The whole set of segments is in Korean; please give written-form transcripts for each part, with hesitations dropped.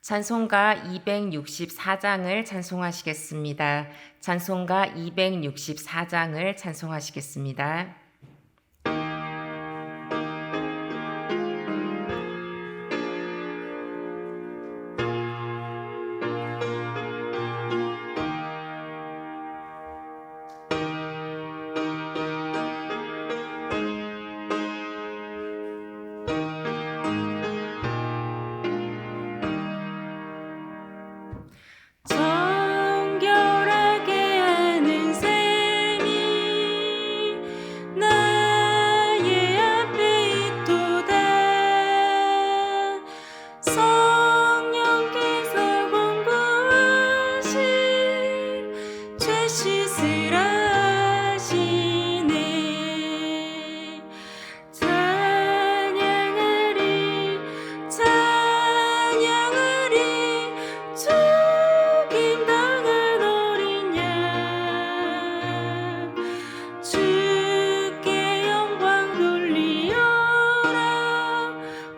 찬송가 264장을 찬송하시겠습니다. 찬송가 264장을 찬송하시겠습니다. 정결하게 하는 셈이 나의 앞에 있도다. 성령께서 공고하신 죄 씻으라 하시네. 찬양하리 찬양하리 죽임당한 어린 양 주께 영광 돌리어라.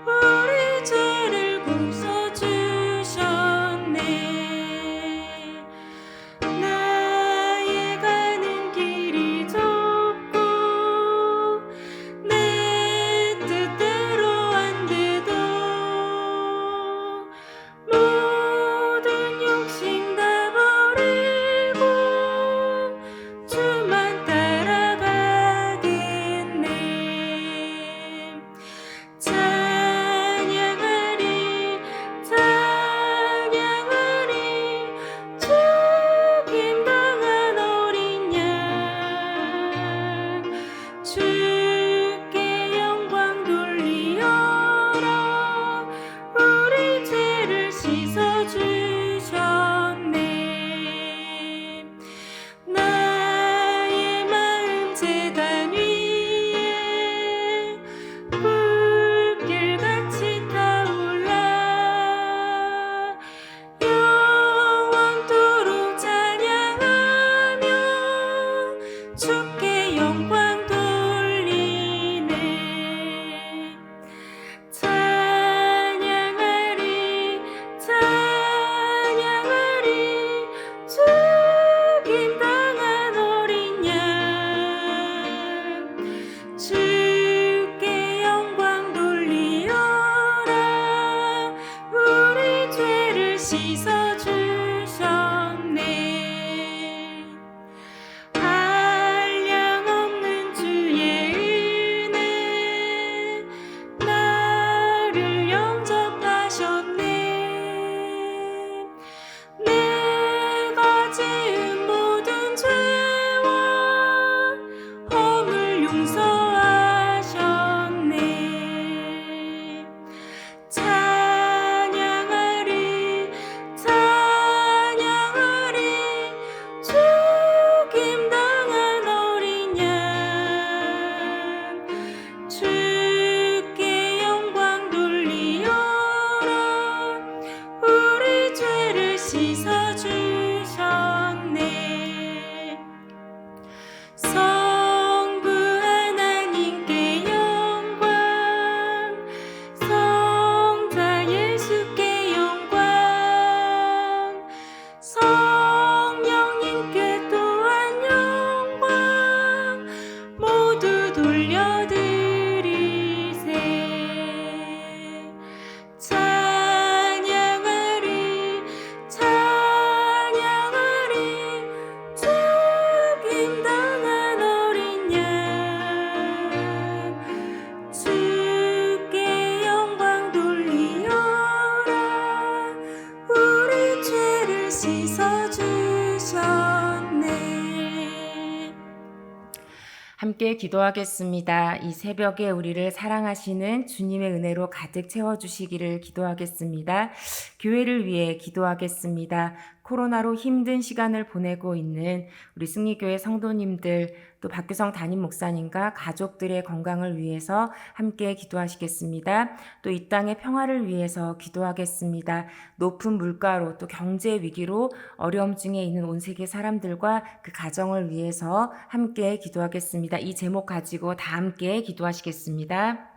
우리 죄를 굽서주셨네. 나의 가는 길이 좁고 내 뜻대로 안 돼도 모든 욕심 다 버리고 주만 따라가겠네. 찬양하리 찬양하리 죽임당한 어린 양 주께 영광 돌리어라. 우리 죄를 씻어주셨네. 나의 마음 제단 위에 불길같이 타올라. 영원토록 찬양하며 주께 영광 돌리네. 찬양하리 찬양하리 죽임당한 어린 양 주께 영광 돌리어라. 우리 죄를 씻어주셨네. 한량없는 주의 은혜 나를 영접하셨네. 내가 지은 모든 죄와 허물 용서하셨네. 찬양하리 찬양하리 죽임당한 어린 양 주께 영광 돌리어라. 우리 죄를 씻어주셨네. 성부 하나님께 영광 성자 예수께 영광 성령님께 또한 영광 모두 돌려드리세. 찬양하리 찬양하리 죽임당한 어린 양 주께 영광 돌리어라. 우리 죄를 씻어주셨네. 함께 기도하겠습니다. 이 새벽에 우리를 사랑하시는 주님의 은혜로 가득 채워주시기를 기도하겠습니다. 교회를 위해 기도하겠습니다. 코로나로 힘든 시간을 보내고 있는 우리 승리교회 성도님들, 또 박규성 담임 목사님과 가족들의 건강을 위해서 함께 기도하시겠습니다. 또 이 땅의 평화를 위해서 기도하겠습니다. 높은 물가로 또 경제 위기로 어려움 중에 있는 온 세계 사람들과 그 가정을 위해서 함께 기도하겠습니다. 이 제목 가지고 다 함께 기도하시겠습니다.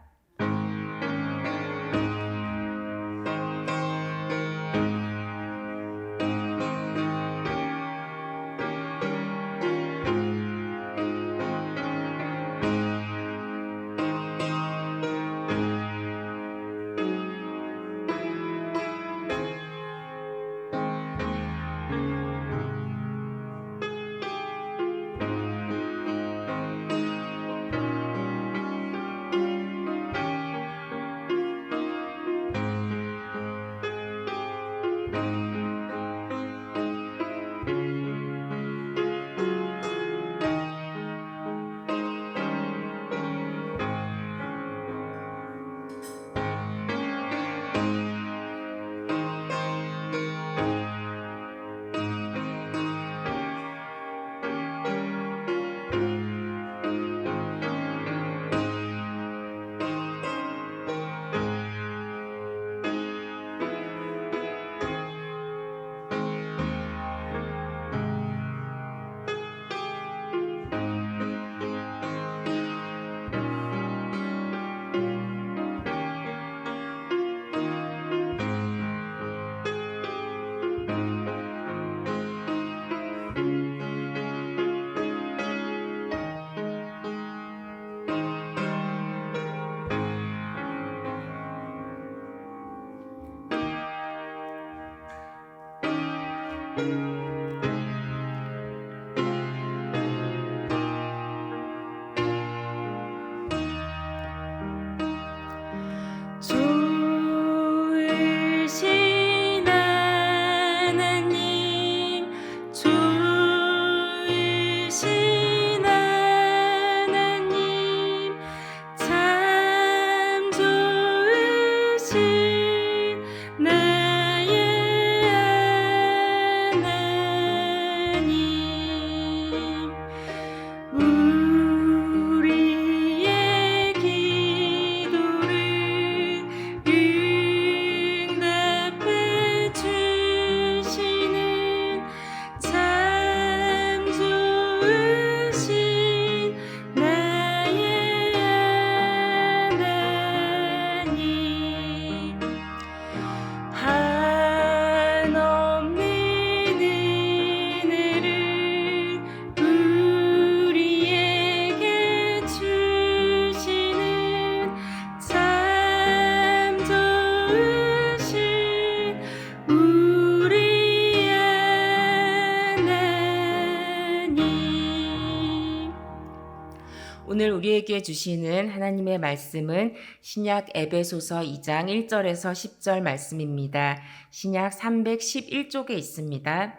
우리에게 주시는 하나님의 말씀은 신약 에베소서 2장 1절에서 10절 말씀입니다. 신약 311쪽에 있습니다.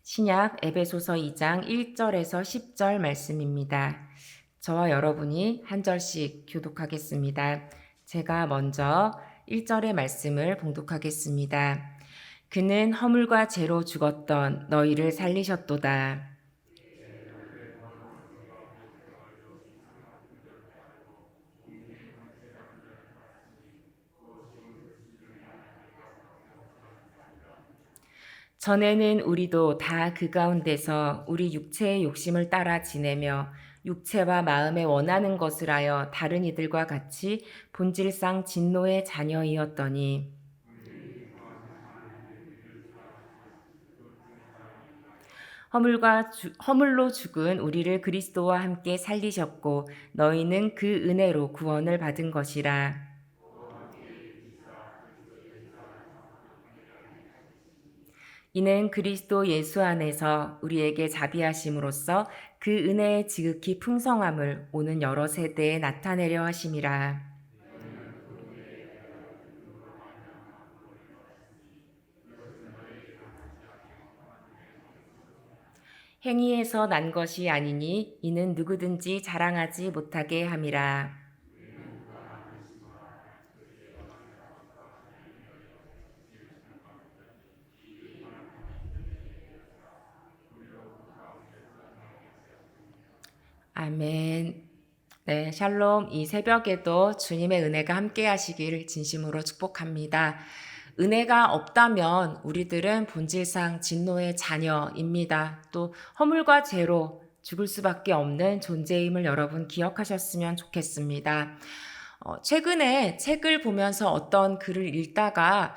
신약 에베소서 2장 1절에서 10절 말씀입니다. 저와 여러분이 한 절씩 교독하겠습니다. 제가 먼저 1절의 말씀을 봉독하겠습니다. 그는 허물과 죄로 죽었던 너희를 살리셨도다. 전에는 우리도 다 그 가운데서 우리 육체의 욕심을 따라 지내며 육체와 마음에 원하는 것을 하여 다른 이들과 같이 본질상 진노의 자녀이었더니 허물로 죽은 우리를 그리스도와 함께 살리셨고 너희는 그 은혜로 구원을 받은 것이라. 이는 그리스도 예수 안에서 우리에게 자비하심으로써 그 은혜의 지극히 풍성함을 오는 여러 세대에 나타내려 하심이라. 행위에서 난 것이 아니니 이는 누구든지 자랑하지 못하게 함이라. 아멘. 네, 샬롬. 이 새벽에도 주님의 은혜가 함께 하시기를 진심으로 축복합니다. 은혜가 없다면 우리들은 본질상 진노의 자녀입니다. 또 허물과 죄로 죽을 수밖에 없는 존재임을 여러분 기억하셨으면 좋겠습니다. 최근에 책을 보면서 어떤 글을 읽다가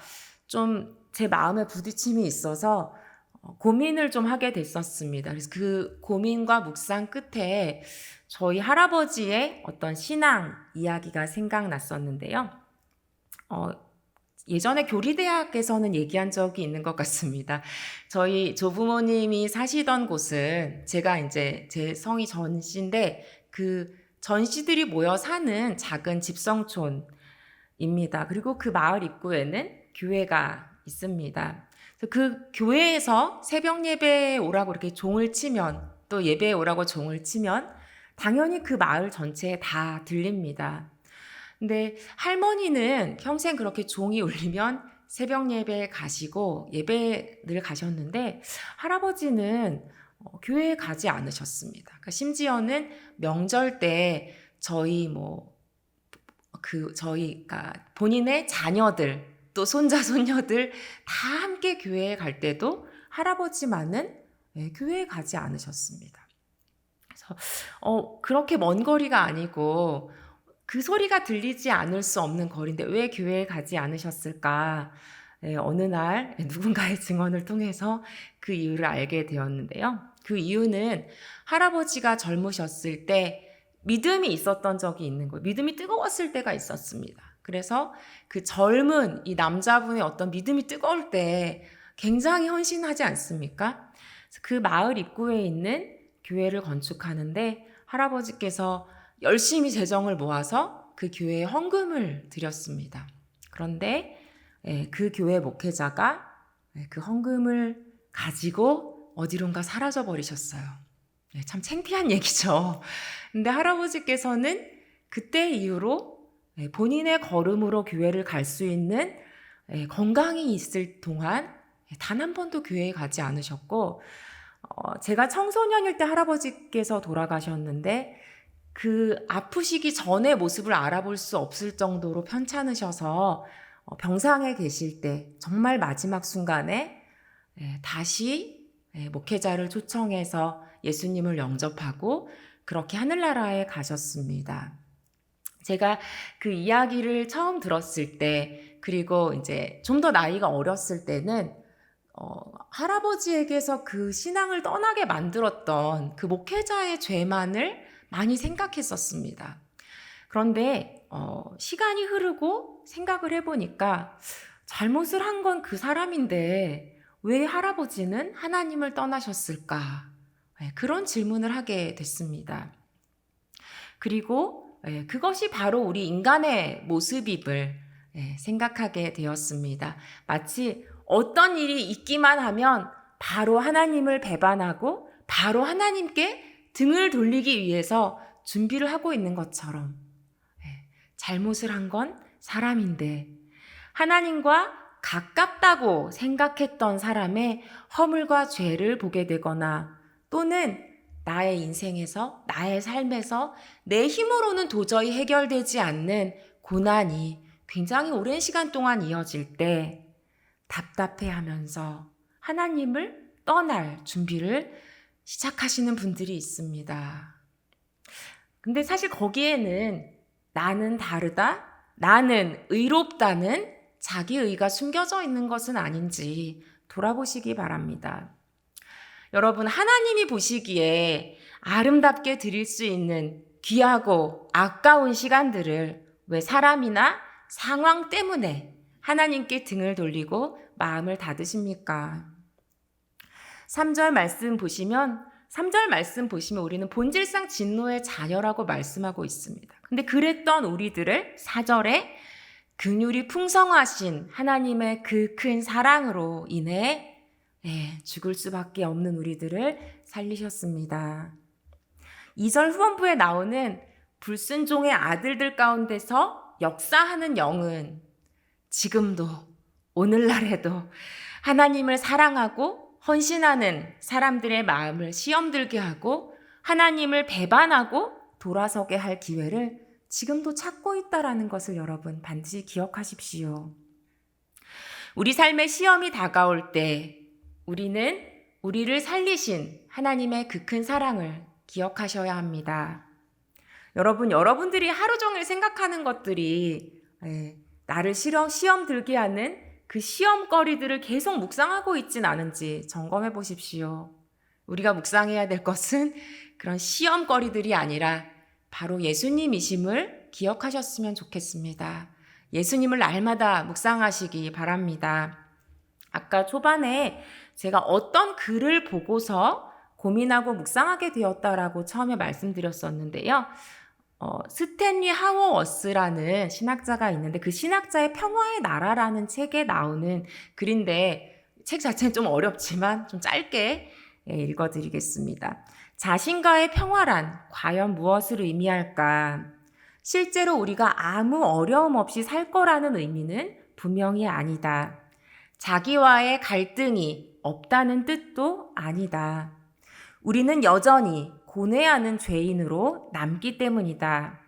좀 제 마음에 부딪힘이 있어서 고민을 좀 하게 됐었습니다. 그래서 그 고민과 묵상 끝에 저희 할아버지의 어떤 신앙 이야기가 생각났었는데요. 예전에 교리대학에서는 얘기한 적이 있는 것 같습니다. 저희 조부모님이 사시던 곳은 제가 이제 제 성이 전시인데 그 전시들이 모여 사는 작은 집성촌입니다. 그리고 그 마을 입구에는 교회가 있습니다. 그 교회에서 새벽 예배에 오라고 이렇게 종을 치면 또 예배에 오라고 종을 치면 당연히 그 마을 전체에 다 들립니다. 근데 할머니는 평생 그렇게 종이 울리면 새벽 예배에 가시고 예배를 가셨는데 할아버지는 교회에 가지 않으셨습니다. 그러니까 심지어는 명절 때 저희가 본인의 자녀들 또 손자 손녀들 다 함께 교회에 갈 때도 할아버지만은 교회에 가지 않으셨습니다. 그래서 그렇게 먼 거리가 아니고 그 소리가 들리지 않을 수 없는 거리인데 왜 교회에 가지 않으셨을까? 어느 날 누군가의 증언을 통해서 그 이유를 알게 되었는데요. 그 이유는 할아버지가 젊으셨을 때 믿음이 있었던 적이 있는 거예요. 믿음이 뜨거웠을 때가 있었습니다. 그래서 그 젊은 이 남자분의 어떤 믿음이 뜨거울 때 굉장히 헌신하지 않습니까? 그 마을 입구에 있는 교회를 건축하는데 할아버지께서 열심히 재정을 모아서 그 교회에 헌금을 드렸습니다. 그런데 그 교회 목회자가 그 헌금을 가지고 어디론가 사라져 버리셨어요. 참 창피한 얘기죠. 근데 할아버지께서는 그때 이후로 본인의 걸음으로 교회를 갈 수 있는 건강이 있을 동안 단 한 번도 교회에 가지 않으셨고 제가 청소년일 때 할아버지께서 돌아가셨는데 그 아프시기 전의 모습을 알아볼 수 없을 정도로 편찮으셔서 병상에 계실 때 정말 마지막 순간에 다시 목회자를 초청해서 예수님을 영접하고 그렇게 하늘나라에 가셨습니다. 제가 그 이야기를 처음 들었을 때 그리고 이제 좀 더 나이가 어렸을 때는 할아버지에게서 그 신앙을 떠나게 만들었던 그 목회자의 죄만을 많이 생각했었습니다. 그런데 시간이 흐르고 생각을 해보니까 잘못을 한 건 그 사람인데 왜 할아버지는 하나님을 떠나셨을까? 그런 질문을 하게 됐습니다. 그리고 그것이 바로 우리 인간의 모습임을 생각하게 되었습니다. 마치 어떤 일이 있기만 하면 바로 하나님을 배반하고 바로 하나님께 등을 돌리기 위해서 준비를 하고 있는 것처럼 잘못을 한 건 사람인데 하나님과 가깝다고 생각했던 사람의 허물과 죄를 보게 되거나 또는 나의 인생에서, 나의 삶에서 내 힘으로는 도저히 해결되지 않는 고난이 굉장히 오랜 시간 동안 이어질 때 답답해하면서 하나님을 떠날 준비를 시작하시는 분들이 있습니다. 근데 사실 거기에는 나는 다르다, 나는 의롭다는 자기의가 숨겨져 있는 것은 아닌지 돌아보시기 바랍니다. 여러분, 하나님이 보시기에 아름답게 드릴 수 있는 귀하고 아까운 시간들을 왜 사람이나 상황 때문에 하나님께 등을 돌리고 마음을 닫으십니까? 3절 말씀 보시면 우리는 본질상 진노의 자녀라고 말씀하고 있습니다. 근데 그랬던 우리들을 4절에 긍휼이 풍성하신 하나님의 그 큰 사랑으로 인해 죽을 수밖에 없는 우리들을 살리셨습니다. 2절 후반부에 나오는 불순종의 아들들 가운데서 역사하는 영은 지금도 오늘날에도 하나님을 사랑하고 헌신하는 사람들의 마음을 시험들게 하고 하나님을 배반하고 돌아서게 할 기회를 지금도 찾고 있다라는 것을 여러분 반드시 기억하십시오. 우리 삶의 시험이 다가올 때 우리는 우리를 살리신 하나님의 그 큰 사랑을 기억하셔야 합니다. 여러분들이 하루 종일 생각하는 것들이 나를 시험 들게 하는 그 시험거리들을 계속 묵상하고 있진 않은지 점검해 보십시오. 우리가 묵상해야 될 것은 그런 시험거리들이 아니라 바로 예수님이심을 기억하셨으면 좋겠습니다. 예수님을 날마다 묵상하시기 바랍니다. 아까 초반에 제가 어떤 글을 보고서 고민하고 묵상하게 되었다라고 처음에 말씀드렸었는데요. 스탠리 하워워스라는 신학자가 있는데 그 신학자의 평화의 나라라는 책에 나오는 글인데 책 자체는 좀 어렵지만 좀 짧게 읽어드리겠습니다. 자신과의 평화란 과연 무엇을 의미할까? 실제로 우리가 아무 어려움 없이 살 거라는 의미는 분명히 아니다. 자기와의 갈등이 없다는 뜻도 아니다. 우리는 여전히 고뇌하는 죄인으로 남기 때문이다.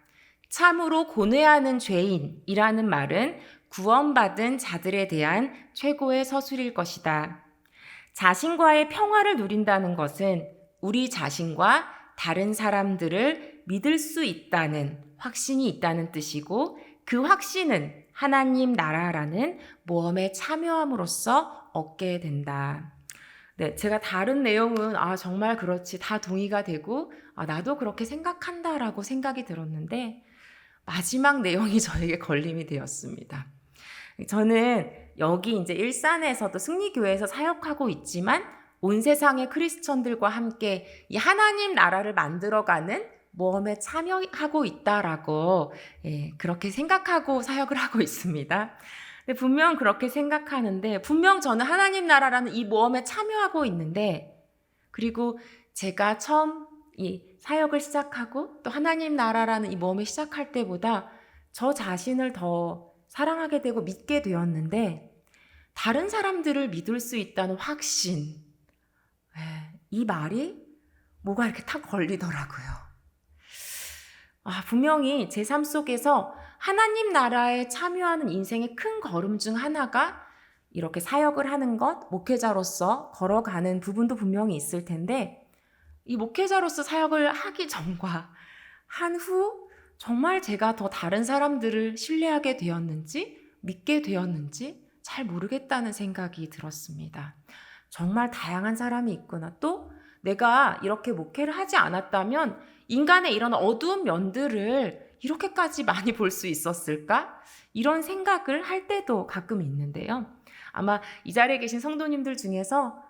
참으로 고뇌하는 죄인이라는 말은 구원받은 자들에 대한 최고의 서술일 것이다. 자신과의 평화를 누린다는 것은 우리 자신과 다른 사람들을 믿을 수 있다는 확신이 있다는 뜻이고 그 확신은 하나님 나라라는 모험에 참여함으로써 얻게 된다. 제가 다른 내용은 정말 그렇지 다 동의가 되고 나도 그렇게 생각한다라고 생각이 들었는데 마지막 내용이 저에게 걸림이 되었습니다. 저는 여기 이제 일산에서도 승리교회에서 사역하고 있지만 온 세상의 크리스천들과 함께 이 하나님 나라를 만들어가는 모험에 참여하고 있다라고 그렇게 생각하고 사역을 하고 있습니다. 근데 분명 그렇게 생각하는데 분명 저는 하나님 나라라는 이 모험에 참여하고 있는데 그리고 제가 처음 이 사역을 시작하고 또 하나님 나라라는 이 모험을 시작할 때보다 저 자신을 더 사랑하게 되고 믿게 되었는데 다른 사람들을 믿을 수 있다는 확신 이 말이 뭐가 이렇게 탁 걸리더라고요. 분명히 제 삶 속에서 하나님 나라에 참여하는 인생의 큰 걸음 중 하나가 이렇게 사역을 하는 것, 목회자로서 걸어가는 부분도 분명히 있을 텐데 이 목회자로서 사역을 하기 전과 한 후 정말 제가 더 다른 사람들을 신뢰하게 되었는지 믿게 되었는지 잘 모르겠다는 생각이 들었습니다. 정말 다양한 사람이 있구나. 또 내가 이렇게 목회를 하지 않았다면 인간의 이런 어두운 면들을 이렇게까지 많이 볼 수 있었을까? 이런 생각을 할 때도 가끔 있는데요. 아마 이 자리에 계신 성도님들 중에서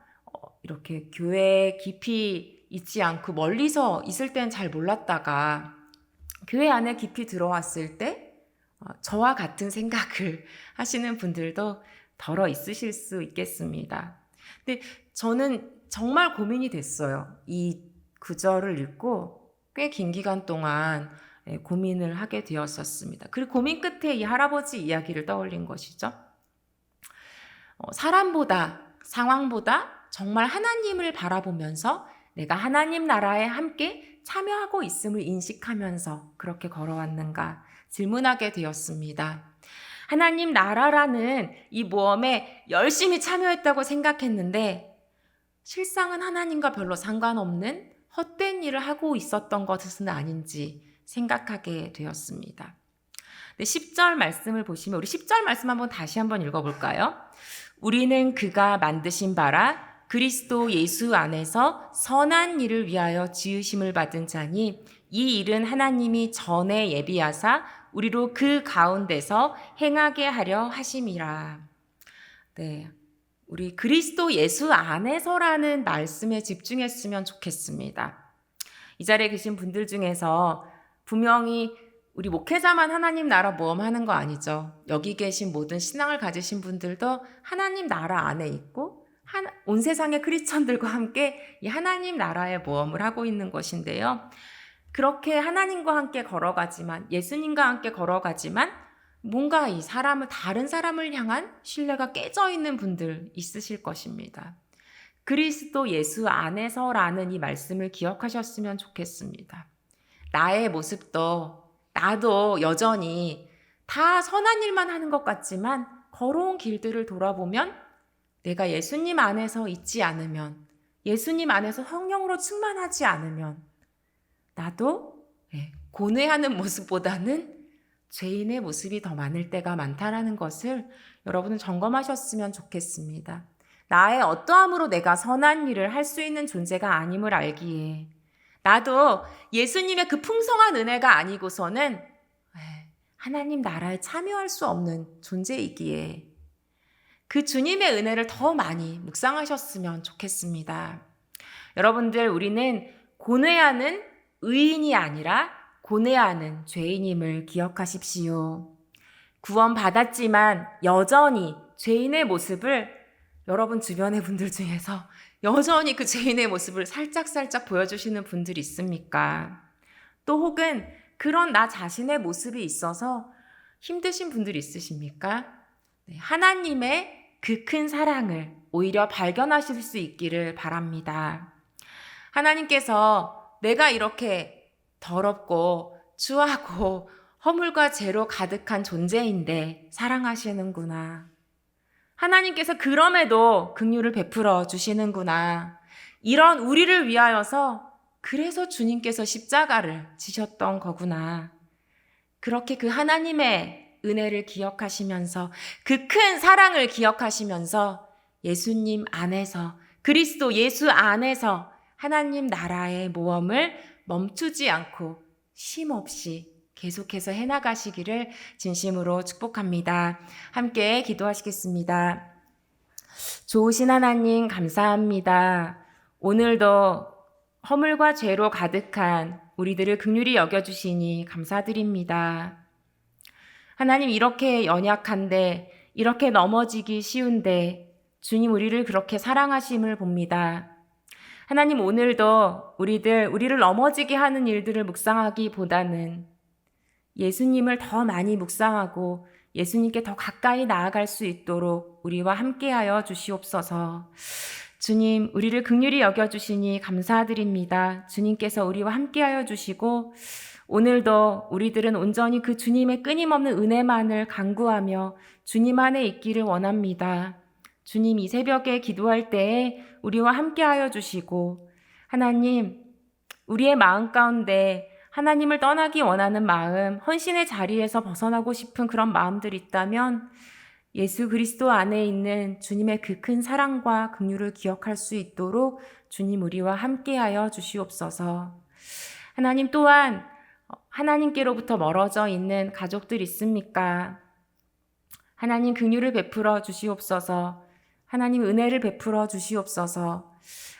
이렇게 교회에 깊이 있지 않고 멀리서 있을 때는 잘 몰랐다가 교회 안에 깊이 들어왔을 때 저와 같은 생각을 하시는 분들도 덜어 있으실 수 있겠습니다. 근데 저는 정말 고민이 됐어요. 이 구절을 읽고 꽤 긴 기간 동안 고민을 하게 되었었습니다. 그리고 고민 끝에 이 할아버지 이야기를 떠올린 것이죠. 사람보다, 상황보다 정말 하나님을 바라보면서 내가 하나님 나라에 함께 참여하고 있음을 인식하면서 그렇게 걸어왔는가 질문하게 되었습니다. 하나님 나라라는 이 모험에 열심히 참여했다고 생각했는데 실상은 하나님과 별로 상관없는 헛된 일을 하고 있었던 것은 아닌지 생각하게 되었습니다. 10절 말씀을 보시면 우리 10절 말씀 다시 한번 읽어볼까요? 우리는 그가 만드신 바라 그리스도 예수 안에서 선한 일을 위하여 지으심을 받은 자니 이 일은 하나님이 전에 예비하사 우리로 그 가운데서 행하게 하려 하심이라. 네, 우리 그리스도 예수 안에서라는 말씀에 집중했으면 좋겠습니다. 이 자리에 계신 분들 중에서 분명히 우리 목회자만 하나님 나라 모험하는 거 아니죠. 여기 계신 모든 신앙을 가지신 분들도 하나님 나라 안에 있고 온 세상의 크리스천들과 함께 이 하나님 나라의 모험을 하고 있는 것인데요. 그렇게 하나님과 함께 걸어가지만 예수님과 함께 걸어가지만 뭔가 이 다른 사람을 향한 신뢰가 깨져 있는 분들 있으실 것입니다. 그리스도 예수 안에서라는 이 말씀을 기억하셨으면 좋겠습니다. 나의 모습도 나도 여전히 다 선한 일만 하는 것 같지만 걸어온 길들을 돌아보면 내가 예수님 안에서 있지 않으면 예수님 안에서 성령으로 충만하지 않으면 나도 고뇌하는 모습보다는 죄인의 모습이 더 많을 때가 많다라는 것을 여러분은 점검하셨으면 좋겠습니다. 나의 어떠함으로 내가 선한 일을 할 수 있는 존재가 아님을 알기에 나도 예수님의 그 풍성한 은혜가 아니고서는 하나님 나라에 참여할 수 없는 존재이기에 그 주님의 은혜를 더 많이 묵상하셨으면 좋겠습니다. 여러분들, 우리는 고뇌하는 의인이 아니라 고뇌하는 죄인임을 기억하십시오. 구원받았지만 여전히 죄인의 모습을 여러분 주변의 분들 중에서 여전히 그 죄인의 모습을 살짝살짝 보여주시는 분들이 있습니까? 또 혹은 그런 나 자신의 모습이 있어서 힘드신 분들이 있으십니까? 하나님의 그 큰 사랑을 오히려 발견하실 수 있기를 바랍니다. 하나님께서 내가 이렇게 더럽고 추하고 허물과 죄로 가득한 존재인데 사랑하시는구나. 하나님께서 그럼에도 긍휼을 베풀어 주시는구나. 이런 우리를 위하여서 그래서 주님께서 십자가를 지셨던 거구나. 그렇게 그 하나님의 은혜를 기억하시면서 그 큰 사랑을 기억하시면서 예수님 안에서 그리스도 예수 안에서 하나님 나라의 모험을 멈추지 않고 쉼없이 계속해서 해나가시기를 진심으로 축복합니다. 함께 기도하시겠습니다. 좋으신 하나님 감사합니다. 오늘도 허물과 죄로 가득한 우리들을 긍휼히 여겨주시니 감사드립니다. 하나님, 이렇게 연약한데 이렇게 넘어지기 쉬운데 주님 우리를 그렇게 사랑하심을 봅니다. 하나님, 오늘도 우리를 넘어지게 하는 일들을 묵상하기보다는 예수님을 더 많이 묵상하고 예수님께 더 가까이 나아갈 수 있도록 우리와 함께하여 주시옵소서. 주님, 우리를 긍휼히 여겨주시니 감사드립니다. 주님께서 우리와 함께하여 주시고 오늘도 우리들은 온전히 그 주님의 끊임없는 은혜만을 간구하며 주님 안에 있기를 원합니다. 주님, 이 새벽에 기도할 때에 우리와 함께하여 주시고 하나님, 우리의 마음 가운데 하나님을 떠나기 원하는 마음, 헌신의 자리에서 벗어나고 싶은 그런 마음들이 있다면 예수 그리스도 안에 있는 주님의 그 큰 사랑과 긍휼을 기억할 수 있도록 주님 우리와 함께하여 주시옵소서. 하나님, 또한 하나님께로부터 멀어져 있는 가족들 있습니까? 하나님 긍휼을 베풀어 주시옵소서. 하나님 은혜를 베풀어 주시옵소서.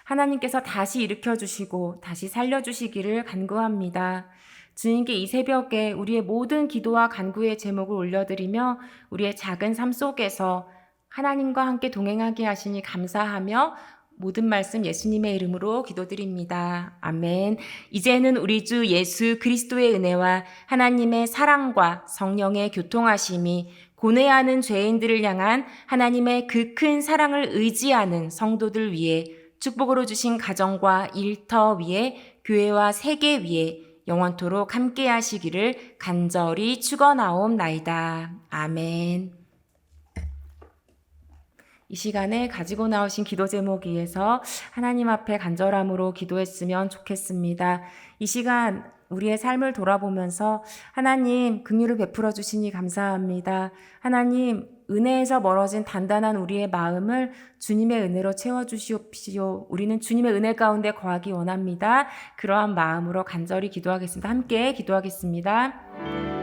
하나님께서 다시 일으켜 주시고 다시 살려 주시기를 간구합니다. 주님께 이 새벽에 우리의 모든 기도와 간구의 제목을 올려드리며 우리의 작은 삶 속에서 하나님과 함께 동행하게 하시니 감사하며 모든 말씀 예수님의 이름으로 기도드립니다. 아멘. 이제는 우리 주 예수 그리스도의 은혜와 하나님의 사랑과 성령의 교통하심이 고뇌하는 죄인들을 향한 하나님의 그 큰 사랑을 의지하는 성도들 위해 축복으로 주신 가정과 일터 위에 교회와 세계 위에 영원토록 함께 하시기를 간절히 축원하옵나이다. 아멘. 이 시간에 가지고 나오신 기도 제목 위해서 하나님 앞에 간절함으로 기도했으면 좋겠습니다. 이 시간 우리의 삶을 돌아보면서 하나님 긍휼을 베풀어 주시니 감사합니다. 하나님 은혜에서 멀어진 단단한 우리의 마음을 주님의 은혜로 채워주시옵시오. 우리는 주님의 은혜 가운데 거하기 원합니다. 그러한 마음으로 간절히 기도하겠습니다. 함께 기도하겠습니다.